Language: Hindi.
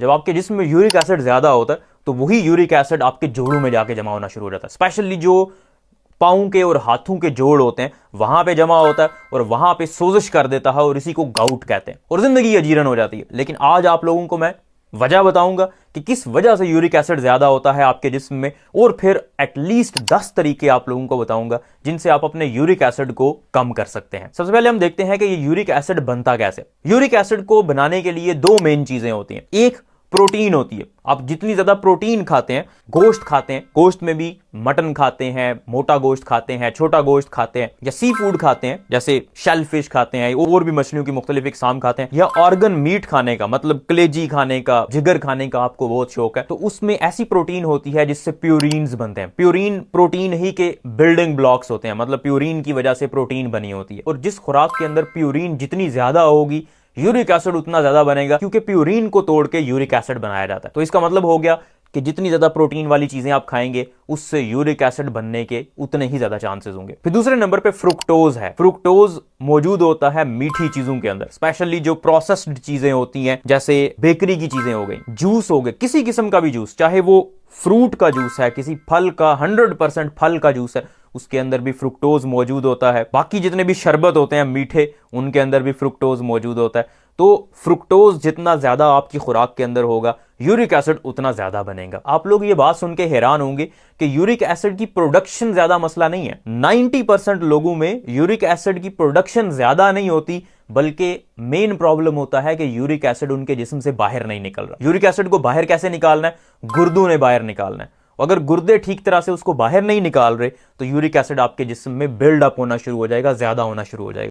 जब आपके जिस्म में यूरिक एसिड ज्यादा होता है तो वही यूरिक एसिड आपके जोड़ों में जाके जमा होना शुरू हो जाता है। स्पेशली जो पाँव के और हाथों के जोड़ होते हैं वहां पे जमा होता है और वहां पे सोजिश कर देता है और इसी को गाउट कहते हैं और जिंदगी अजीरन हो जाती है। लेकिन आज आप लोगों को मैं वजह बताऊंगा कि किस वजह से यूरिक एसिड ज्यादा होता है आपके जिस्म में, और फिर एटलीस्ट 10 तरीके आप लोगों को बताऊंगा जिनसे आप अपने यूरिक एसिड को कम कर सकते हैं। सबसे पहले हम देखते हैं कि ये यूरिक एसिड बनता कैसे। यूरिक एसिड को बनाने के लिए दो मेन चीजें होती हैं। एक प्रोटीन होती है। आप जितनी ज्यादा प्रोटीन खाते हैं, गोश्त खाते हैं, गोश्त में भी मटन खाते हैं, मोटा गोश्त खाते हैं, छोटा गोश्त खाते हैं, या सी फूड खाते हैं जैसे शेल फिश खाते हैं, और भी मछलियों की मुख्तलिफ इकसाम खाते हैं, या ऑर्गन मीट खाने का मतलब कलेजी खाने का, जिगर खाने का आपको बहुत शौक है, तो उसमें ऐसी प्रोटीन होती है जिससे प्यूरिन्स बनते हैं। प्यूरिन प्रोटीन ही के बिल्डिंग ब्लॉक्स होते हैं, मतलब प्यूरिन की वजह से प्रोटीन बनी होती है। और जिस खुराक के अंदर प्यूरिन जितनी ज्यादा होगी यूरिक एसिड उतना ज्यादा बनेगा, क्योंकि प्यूरिन को तोड़ के यूरिक एसिड बनाया जाता है। तो इसका मतलब हो गया कि जितनी ज्यादा प्रोटीन वाली चीजें आप खाएंगे उससे यूरिक एसिड बनने के उतने ही ज्यादा चांसेस होंगे। फिर दूसरे नंबर पे फ्रुक्टोज है। फ्रुक्टोज मौजूद होता है मीठी चीजों के अंदर, स्पेशली जो प्रोसेस्ड चीजें होती हैं जैसे बेकरी की चीजें हो गई, जूस हो गए, किसी किस्म का भी जूस, चाहे वो फ्रूट का जूस है, किसी फल का 100% फल का जूस है, उसके अंदर भी फ्रुक्टोज मौजूद होता है। बाकी जितने भी शरबत होते हैं मीठे, उनके अंदर भी फ्रुक्टोज मौजूद होता है। तो फ्रुक्टोज जितना ज्यादा आपकी खुराक के अंदर होगा यूरिक एसिड उतना ज्यादा बनेगा। आप लोग ये बात सुन के हैरान होंगे कि यूरिक एसिड की प्रोडक्शन ज्यादा मसला नहीं है। 90% लोगों में यूरिक एसिड की प्रोडक्शन ज्यादा नहीं होती, बल्कि मेन प्रॉब्लम होता है कि यूरिक एसिड उनके जिस्म से बाहर नहीं निकल रहा। यूरिक एसिड को बाहर कैसे निकालना है? गुर्दों ने बाहर निकालना है। अगर गुर्दे ठीक तरह से उसको बाहर नहीं निकाल रहे तो यूरिक एसिड आपके जिस्म में बिल्ड अप होना शुरू हो जाएगा, ज्यादा होना शुरू हो जाएगा।